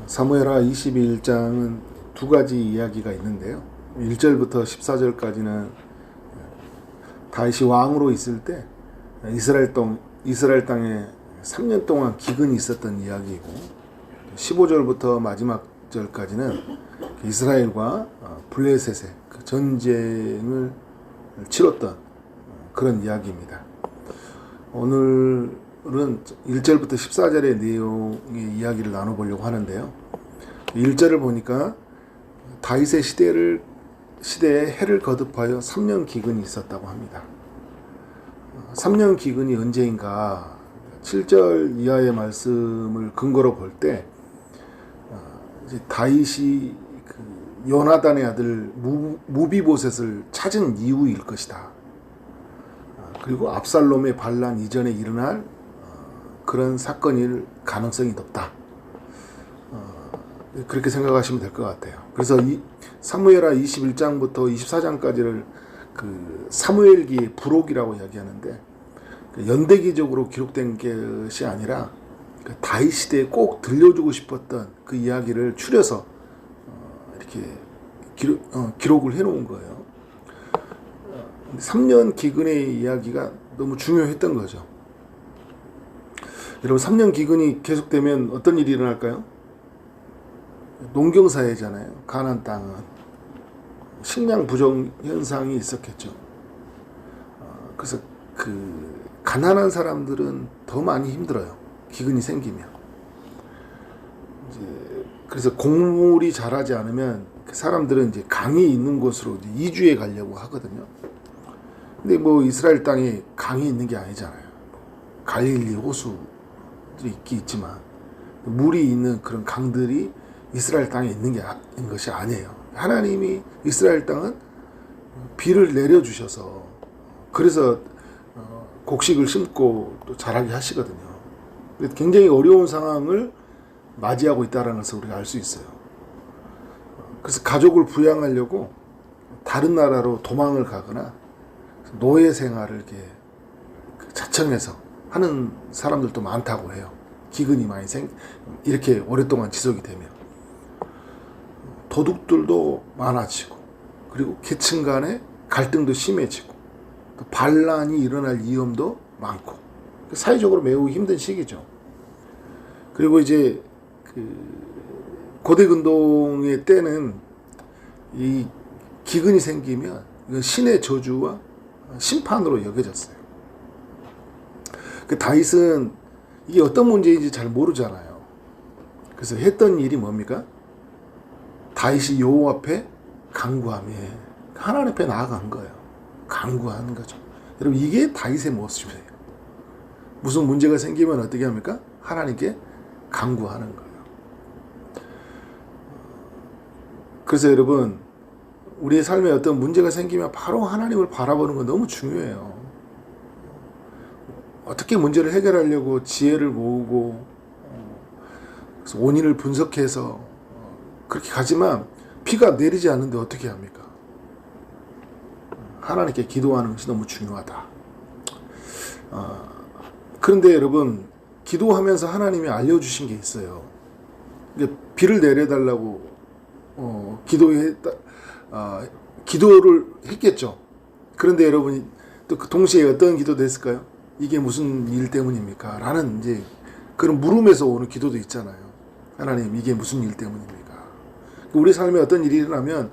사무엘하 22장은 두 가지 이야기가 있는데요. 1절부터 14절까지는 다윗이 왕으로 있을 때 이스라엘 땅에 3년 동안 기근이 있었던 이야기이고, 15절부터 마지막 절까지는 이스라엘과 블레셋의 그 전쟁을 치렀던 그런 이야기입니다. 오늘은 1절부터 14절의 내용의 이야기를 나눠보려고 하는데요. 1절을 보니까 다윗의 시대에 해를 거듭하여 3년 기근이 있었다고 합니다. 3년 기근이 언제인가? 7절 이하의 말씀을 근거로 볼 때 다윗이 그 요나단의 아들 무비보셋을 찾은 이후일 것이다. 그리고 압살롬의 반란 이전에 일어날 그런 사건일 가능성이 높다. 그렇게 생각하시면 될 것 같아요. 그래서 사무엘하 21장부터 24장까지를 그 사무엘기의 부록이라고 이야기하는데, 연대기적으로 기록된 것이 아니라 다윗 시대에 꼭 들려주고 싶었던 그 이야기를 추려서 이렇게 기록을 해놓은 거예요. 3년 기근의 이야기가 너무 중요했던 거죠. 여러분, 3년 기근이 계속되면 어떤 일이 일어날까요? 농경사회잖아요. 가나안 땅은 식량 부족 현상이 있었겠죠. 그래서 그 가난한 사람들은 더 많이 힘들어요. 기근이 생기면. 그래서 곡물이 자라지 않으면 그 사람들은 이제 강이 있는 곳으로 이제 이주해 가려고 하거든요. 근데 뭐 이스라엘 땅에 강이 있는 게 아니잖아요. 갈릴리 호수도 있지만 물이 있는 그런 강들이 이스라엘 땅에 있는 것이 아니에요. 하나님이 이스라엘 땅은 비를 내려주셔서 그래서 곡식을 심고 또 자라게 하시거든요. 굉장히 어려운 상황을 맞이하고 있다는 것을 우리가 알 수 있어요. 그래서 가족을 부양하려고 다른 나라로 도망을 가거나 노예 생활을 이렇게 자청해서 하는 사람들도 많다고 해요. 기근이 많이 이렇게 오랫동안 지속이 되면 도둑들도 많아지고, 그리고 계층 간의 갈등도 심해지고, 또 반란이 일어날 위험도 많고, 사회적으로 매우 힘든 시기죠. 그리고 이제 그 고대 근동의 때는 이 기근이 생기면 이건 신의 저주와 심판으로 여겨졌어요. 그 다윗은 이게 어떤 문제인지 잘 모르잖아요. 그래서 했던 일이 뭡니까? 다윗이 여호와 앞에 간구하며 하나님 앞에 나아간 거예요. 간구하는 거죠. 여러분, 이게 다윗의 모습이에요. 무슨 문제가 생기면 어떻게 합니까? 하나님께 간구하는 거예요. 그래서 여러분, 우리의 삶에 어떤 문제가 생기면 바로 하나님을 바라보는 건 너무 중요해요. 어떻게 문제를 해결하려고 지혜를 모으고 그래서 원인을 분석해서 그렇게 가지만 비가 내리지 않는데 어떻게 합니까? 하나님께 기도하는 것이 너무 중요하다. 그런데 여러분, 기도하면서 하나님이 알려주신 게 있어요. 비를 내려달라고 기도를 했겠죠. 그런데 여러분, 또 그 동시에 어떤 기도도 했을까요? 이게 무슨 일 때문입니까? 라는 이제 그런 물음에서 오는 기도도 있잖아요. 하나님, 이게 무슨 일 때문입니까? 우리 삶에 어떤 일이 일어나면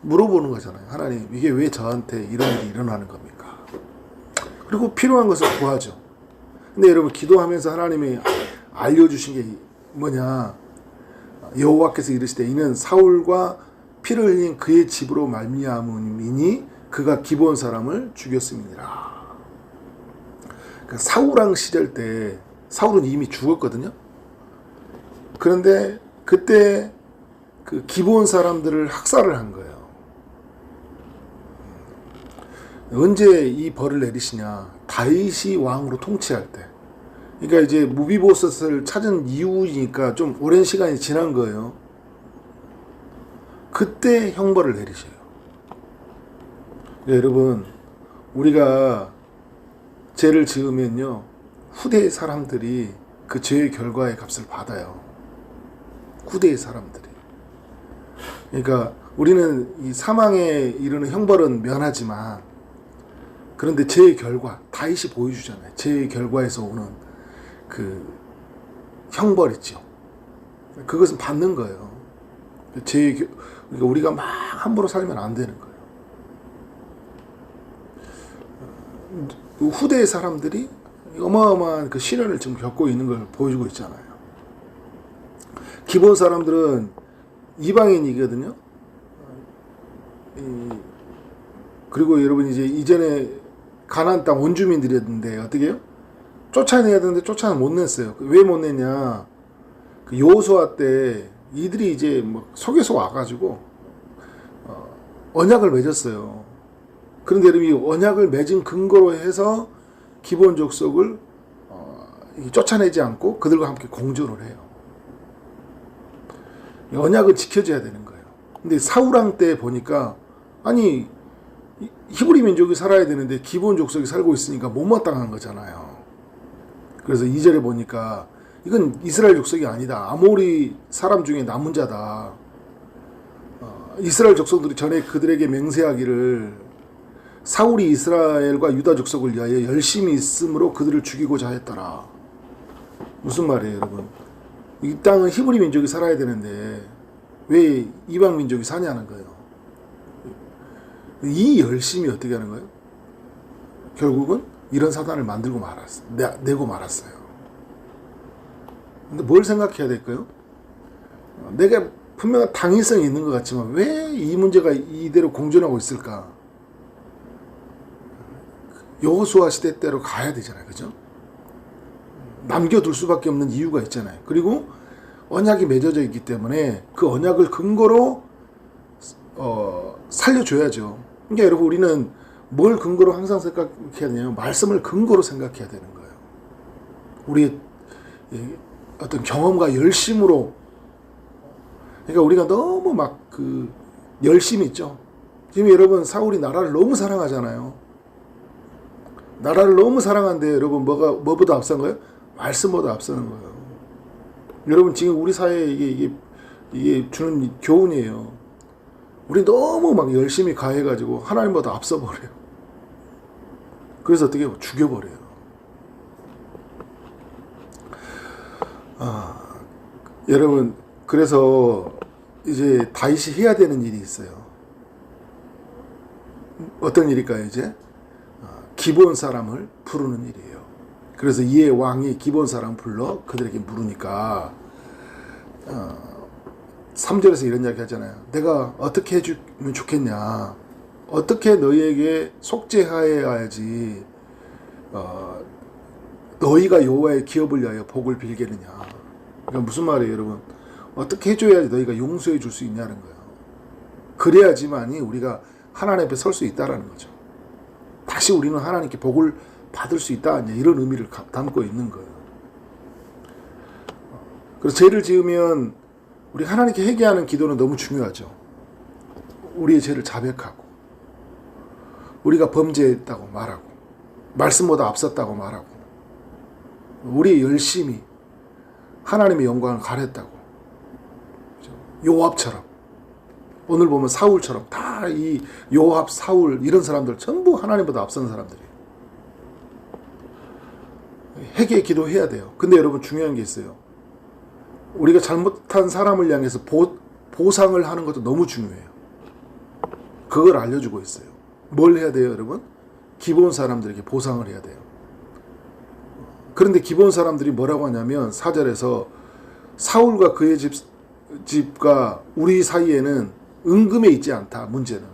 물어보는 거잖아요. 하나님, 이게 왜 저한테 이런 일이 일어나는 겁니까? 그리고 필요한 것을 구하죠. 근데 여러분, 기도하면서 하나님이 알려주신 게 뭐냐? 여호와께서 이르시되 이는 사울과 피를 흘린 그의 집으로 말미암음이니 그가 기브온 사람을 죽였음이니라. 그러니까 사울왕 시절 때 사울은 이미 죽었거든요. 그런데 그때 그 기브온 사람들을 학살을 한 거예요. 언제 이 벌을 내리시냐? 다윗이 왕으로 통치할 때. 그러니까 이제 무비보셋을 찾은 이후니까 좀 오랜 시간이 지난 거예요. 그때 형벌을 내리셔요. 여러분, 우리가 죄를 지으면요, 후대의 사람들이 그 죄의 결과의 값을 받아요. 후대의 사람들이. 그러니까 우리는 이 사망에 이르는 형벌은 면하지만, 그런데 죄의 결과, 다윗이 보여주잖아요. 죄의 결과에서 오는 그 형벌 있죠. 그것은 받는 거예요. 그러니까 우리가 막 함부로 살면 안 되는 거예요. 후대의 사람들이 어마어마한 그 시련을 지금 겪고 있는 걸 보여주고 있잖아요. 기본 사람들은 이방인이거든요. 그리고 여러분 이제 이전에 가나안 땅 원주민들이었는데 어떻게 해요? 쫓아내야 되는데 쫓아는 못 냈어요. 왜 못 냈냐? 그 여호수아 때 이들이 이제 뭐 속에서 와가지고 언약을 맺었어요. 그런데 여러분 이 언약을 맺은 근거로 해서 기본 족속을 쫓아내지 않고 그들과 함께 공존을 해요. 언약은 지켜져야 되는 거예요. 근데 사울왕 때 보니까 아니 히브리 민족이 살아야 되는데 기본 족속이 살고 있으니까 못마땅한 거잖아요. 그래서 2절에 보니까 이건 이스라엘 족속이 아니다. 아모리 사람 중에 남은 자다. 이스라엘 족속들이 전에 그들에게 맹세하기를 사울이 이스라엘과 유다 족속을 위하여 열심히 있으므로 그들을 죽이고자 했더라. 무슨 말이에요, 여러분? 이 땅은 히브리 민족이 살아야 되는데 왜 이방 민족이 사냐는 거예요. 이 열심히 어떻게 하는 거예요? 결국은 이런 사단을 만들고 말았어요. 내고 말았어요. 근데 뭘 생각해야 될까요? 내가 분명한 당위성이 있는 것 같지만 왜 이 문제가 이대로 공존하고 있을까? 여호수아 시대 때로 가야 되잖아요. 그죠? 남겨둘 수밖에 없는 이유가 있잖아요. 그리고 언약이 맺어져 있기 때문에 그 언약을 근거로 살려줘야죠. 그러니까 여러분 우리는 뭘 근거로 항상 생각해야 되냐면 말씀을 근거로 생각해야 되는 거예요. 우리의 어떤 경험과 열심으로. 그러니까 우리가 너무 막 그 열심이 있죠. 지금 여러분 사울이 나라를 너무 사랑하잖아요. 나라를 너무 사랑하는데 여러분 뭐보다 앞선 거예요? 말씀보다 앞서는 거예요. 여러분 지금 우리 사회에 이게 주는 교훈이에요. 우리 너무 막 열심히 가해가지고 하나님보다 앞서 버려요. 그래서 어떻게 해요? 죽여버려요. 여러분 그래서 이제 다윗이 해야 되는 일이 있어요. 어떤 일일까요? 이제 기본 사람을 부르는 일이에요. 그래서 이에 왕이 기본 사람 불러 그들에게 물으니까 3절에서 이런 이야기 하잖아요. 내가 어떻게 해주면 좋겠냐? 어떻게 너희에게 속죄하여야지 너희가 여호와의 기업을 위하여 복을 빌겠느냐? 그러니까 무슨 말이에요, 여러분? 어떻게 해줘야지 너희가 용서해 줄 수 있냐는 거예요. 그래야지만이 우리가 하나님 앞에 설 수 있다라는 거죠. 다시 우리는 하나님께 복을 받을 수 있다, 이런 의미를 담고 있는 거예요. 그래서 죄를 지으면 우리 하나님께 회개하는 기도는 너무 중요하죠. 우리의 죄를 자백하고 우리가 범죄했다고 말하고 말씀보다 앞섰다고 말하고 우리의 열심이 하나님의 영광을 가렸다고. 요압처럼 오늘 보면 사울처럼 다 이 요압, 사울 이런 사람들 전부 하나님보다 앞선 사람들이에요. 회개 기도해야 돼요. 근데 여러분 중요한 게 있어요. 우리가 잘못한 사람을 향해서 보상을 하는 것도 너무 중요해요. 그걸 알려주고 있어요. 뭘 해야 돼요, 여러분? 기본 사람들에게 보상을 해야 돼요. 그런데 기본 사람들이 뭐라고 하냐면 4절에서 사울과 그의 집과 우리 사이에는 은금에 있지 않다. 문제는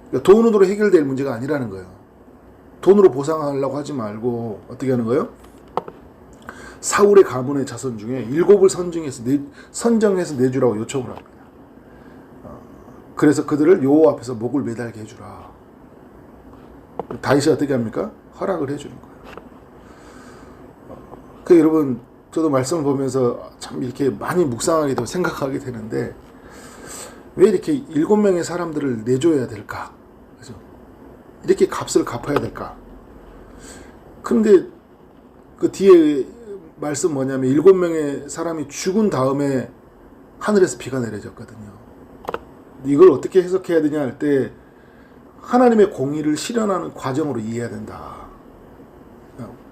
그러니까 돈으로 해결될 문제가 아니라는 거예요. 돈으로 보상하려고 하지 말고 어떻게 하는 거예요? 사울의 가문의 자손 중에 7을 선정해서 내주라고 요청을 합니다. 그래서 그들을 여호와 앞에서 목을 매달게 해주라. 다윗이 어떻게 합니까? 허락을 해주는 거예요. 그 여러분 저도 말씀을 보면서 참 이렇게 많이 묵상하게 되고 생각하게 되는데 왜 이렇게 7명의 사람들을 내줘야 될까? 그죠? 이렇게 값을 갚아야 될까? 근데 그 뒤에 말씀 뭐냐면 7명의 사람이 죽은 다음에 하늘에서 비가 내려졌거든요. 이걸 어떻게 해석해야 되냐 할 때 하나님의 공의를 실현하는 과정으로 이해해야 된다.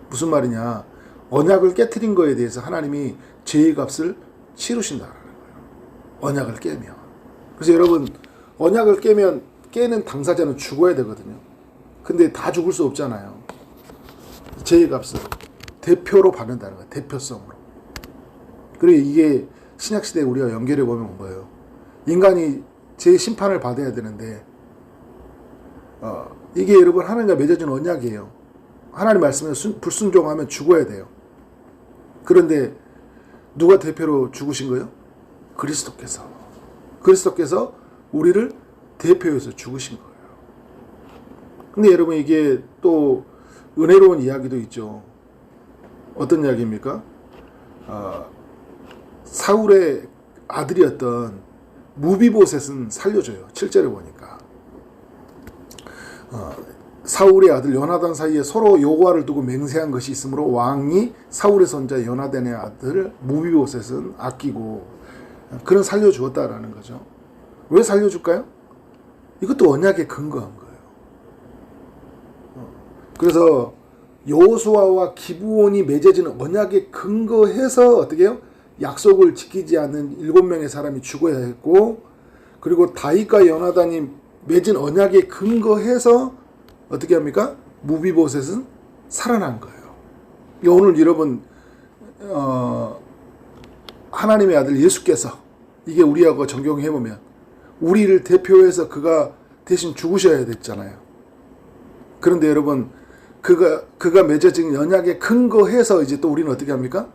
무슨 말이냐? 언약을 깨트린 거에 대해서 하나님이 죄의 값을 치르신다는 거예요. 언약을 깨면. 그래서 여러분, 언약을 깨는 당사자는 죽어야 되거든요. 근데 다 죽을 수 없잖아요. 죄의 값을 대표로 받는다는 거예요. 대표성으로. 그리고 이게 신약시대에 우리가 연결해 보면 뭐예요? 인간이 제 심판을 받아야 되는데 이게 여러분 하나님과 맺어진 언약이에요. 하나님 말씀에 불순종하면 죽어야 돼요. 그런데 누가 대표로 죽으신 거예요? 그리스도께서 우리를 대표해서 죽으신 거예요. 근데 여러분 이게 또 은혜로운 이야기도 있죠. 어떤 이야기입니까? 사울의 아들이었던 무비보셋은 살려줘요. 7절에 보니까 사울의 아들 요나단 사이에 서로 여호와를 두고 맹세한 것이 있으므로 왕이 사울의 손자 요나단의 아들 무비보셋은 아끼고 그는 살려주었다라는 거죠. 왜 살려줄까요? 이것도 언약에 근거한 거예요. 그래서 여호수아와 기브온이 맺어지는 언약에 근거해서 어떻게 해요? 약속을 지키지 않는 7명의 사람이 죽어야 했고, 그리고 다윗과 요나단이 맺은 언약에 근거해서 어떻게 합니까? 무비보셋은 살아난 거예요. 오늘 여러분 하나님의 아들 예수께서 이게 우리하고 적용해보면 우리를 대표해서 그가 대신 죽으셔야 됐잖아요. 그런데 여러분 그가 맺어진 언약에 근거해서 이제 또 우리는 어떻게 합니까?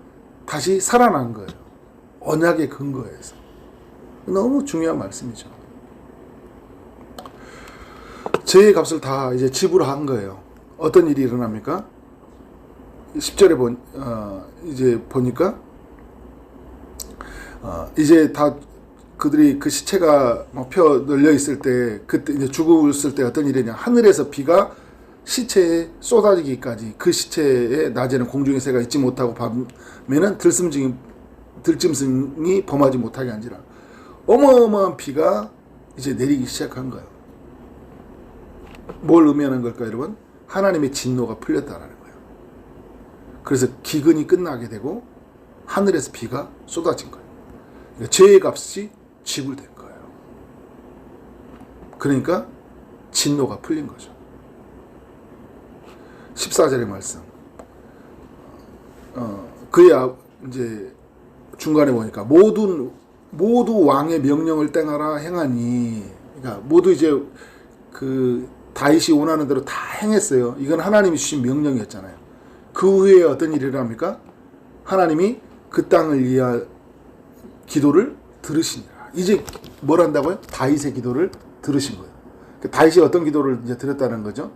다시 살아난 거예요. 언약에 근거해서. 너무 중요한 말씀이죠. 죄의 값을 다 이제 지불한 거예요. 어떤 일이 일어납니까? 10절에 이제 보니까 이제 다 그들이 그 시체가 펴 널려 있을 때, 그때 이제 죽었을 때 어떤 일이냐? 하늘에서 비가 시체에 쏟아지기까지, 그 시체에 낮에는 공중의 새가 있지 못하고 밤에는 들짐승이 범하지 못하게 한지라. 어마어마한 비가 이제 내리기 시작한 거예요. 뭘 의미하는 걸까요, 여러분? 하나님의 진노가 풀렸다는 거예요. 그래서 기근이 끝나게 되고 하늘에서 비가 쏟아진 거예요. 그러니까 죄의 값이 지불된 거예요. 그러니까 진노가 풀린 거죠. 14절의 말씀. 이제 중간에 보니까 모두 왕의 명령을 땡하라 행하니, 그러니까 모두 이제 그 다윗이 원하는 대로 다 행했어요. 이건 하나님이 주신 명령이었잖아요. 그 후에 어떤 일이 일어납니까? 하나님이 그 땅을 위한 기도를 들으시니라. 이제 뭘 한다고요? 다윗의 기도를 들으신 거예요. 다윗이 어떤 기도를 이제 들었다는 거죠?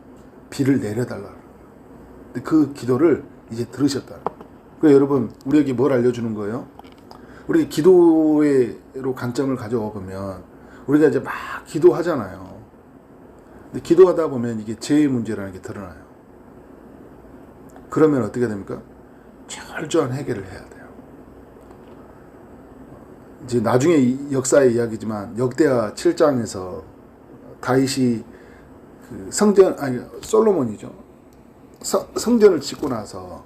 비를 내려달라. 그 기도를 이제 들으셨다. 그러니까 여러분, 우리에게 뭘 알려주는 거예요? 우리 기도로 관점을 가져와 보면 우리가 이제 막 기도하잖아요. 근데 기도하다 보면 이게 죄의 문제라는 게 드러나요. 그러면 어떻게 됩니까? 철저한 해결을 해야 돼요. 이제 나중에 역사의 이야기지만 역대하 7장에서 다윗이 그 솔로몬이죠. 성전을 짓고 나서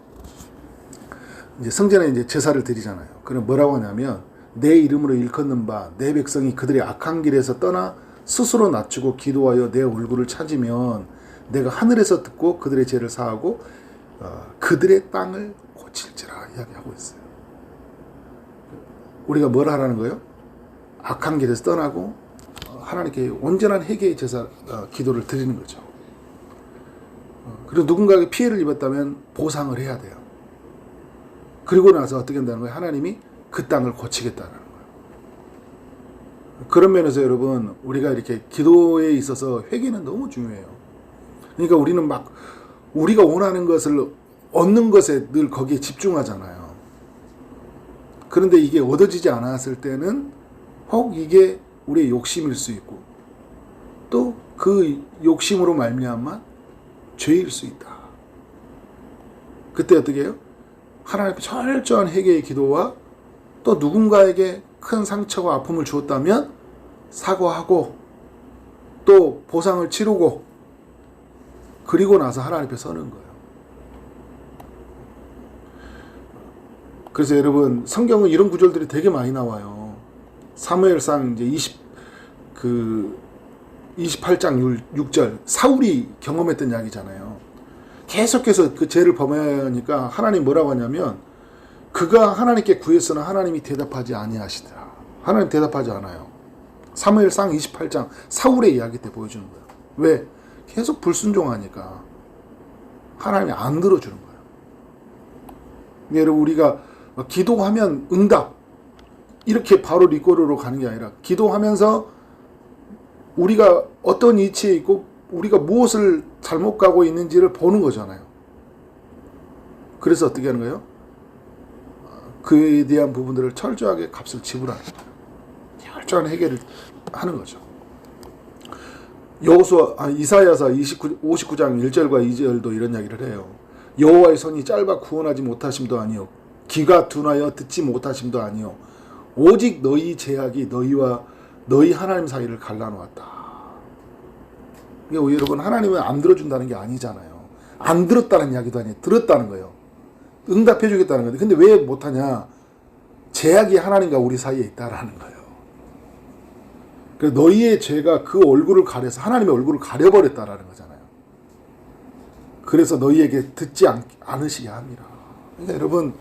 이제 성전에 이제 제사를 드리잖아요. 그럼 뭐라고 하냐면, 내 이름으로 일컫는 바 내 백성이 그들의 악한 길에서 떠나 스스로 낮추고 기도하여 내 얼굴을 찾으면 내가 하늘에서 듣고 그들의 죄를 사하고 그들의 땅을 고칠지라 이야기하고 있어요. 우리가 뭘 하라는 거예요? 악한 길에서 떠나고 하나님께 온전한 회개의 제사 기도를 드리는 거죠. 그리고 누군가에게 피해를 입었다면 보상을 해야 돼요. 그리고 나서 어떻게 한다는 거예요? 하나님이 그 땅을 고치겠다는 거예요. 그런 면에서 여러분, 우리가 이렇게 기도에 있어서 회개는 너무 중요해요. 그러니까 우리는 막 우리가 원하는 것을 얻는 것에 늘 거기에 집중하잖아요. 그런데 이게 얻어지지 않았을 때는 혹 이게 우리의 욕심일 수 있고, 또 그 욕심으로 말미암아 죄일 수 있다. 그때 어떻게 해요? 하나님 앞에 철저한 회개의 기도와 또 누군가에게 큰 상처와 아픔을 주었다면 사과하고 또 보상을 치르고 그리고 나서 하나님 앞에 서는 거예요. 그래서 여러분 성경은 이런 구절들이 되게 많이 나와요. 사무엘상 이제 28장 6절 사울이 경험했던 이야기잖아요. 계속해서 그 죄를 범하니까 하나님 뭐라고 하냐면 그가 하나님께 구했으나 하나님이 대답하지 아니하시더라. 하나님 대답하지 않아요. 사무엘상 28장 사울의 이야기 때 보여주는 거예요. 왜? 계속 불순종하니까 하나님이 안 들어주는 거예요. 근데 여러분 우리가 기도하면 응답 이렇게 바로 리꼬르로 가는 게 아니라 기도하면서 우리가 어떤 위치에 있고 우리가 무엇을 잘못 가고 있는지를 보는 거잖아요. 그래서 어떻게 하는 거예요? 그에 대한 부분들을 철저하게 값을 지불하는 거예요. 철저한 해결을 하는 거죠. 이사야서 59장 1절과 2절도 이런 이야기를 해요. 여호와의 손이 짧아 구원하지 못하심도 아니요 귀가 둔하여 듣지 못하심도 아니요 오직 너희 제약이 너희와 너희 하나님 사이를 갈라놓았다. 그러니까 여러분 하나님은 안 들어준다는 게 아니잖아요. 안 들었다는 이야기도 아니에요. 들었다는 거예요. 응답해 주겠다는 건데 근데 왜 못하냐? 제약이 하나님과 우리 사이에 있다라는 거예요. 그래서 너희의 죄가 그 얼굴을 가려서 하나님의 얼굴을 가려버렸다라는 거잖아요. 그래서 너희에게 듣지 않으시게 합니다. 그러니까 여러분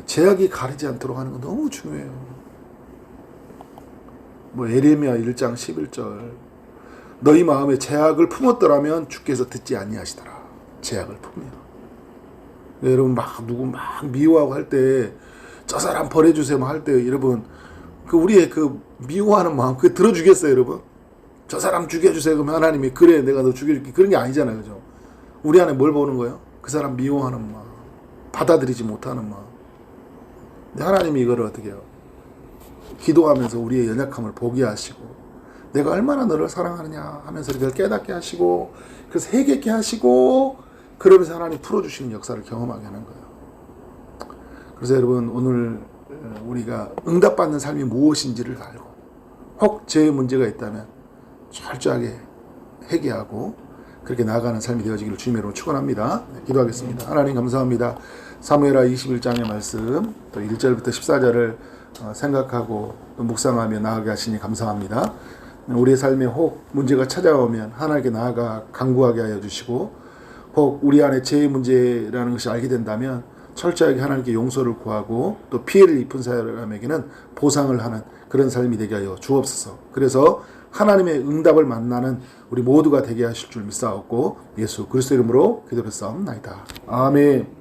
제약이 가리지 않도록 하는 건 너무 중요해요. 에레미야 1장 11절 너희 마음에 제약을 품었더라면 주께서 듣지 아니하시더라. 제약을 품이요. 여러분 누구 미워하고 할 때 저 사람 버려주세요 할 때 여러분 우리의 미워하는 마음 그게 들어주겠어요 여러분? 저 사람 죽여주세요 그러면 하나님이 그래 내가 너 죽여줄게 그런 게 아니잖아요. 그죠? 우리 안에 뭘 보는 거예요? 그 사람 미워하는 마음 받아들이지 못하는 마음. 근데 하나님이 이거를 어떻게 해요? 기도하면서 우리의 연약함을 보게 하시고 내가 얼마나 너를 사랑하느냐 하면서 이걸 깨닫게 하시고 그래서 회개케 하시고 그러면서 하나님 풀어주시는 역사를 경험하게 하는 거예요. 그래서 여러분 오늘 우리가 응답받는 삶이 무엇인지를 알고 혹 죄의 문제가 있다면 철저하게 회개하고 그렇게 나아가는 삶이 되어지기를 주님의 이름으로 축원합니다. 기도하겠습니다. 하나님 감사합니다. 사무엘하 21장의 말씀 또 1절부터 14절을 생각하고 또 묵상하며 나아가게 하시니 감사합니다. 우리의 삶에 혹 문제가 찾아오면 하나님께 나아가 간구하게 하여 주시고 혹 우리 안에 죄의 문제라는 것이 알게 된다면 철저하게 하나님께 용서를 구하고 또 피해를 입은 사람에게는 보상을 하는 그런 삶이 되게 하여 주옵소서. 그래서 하나님의 응답을 만나는 우리 모두가 되게 하실 줄 믿사옵고 예수 그리스도 이름으로 기도했사옵나이다. 아멘.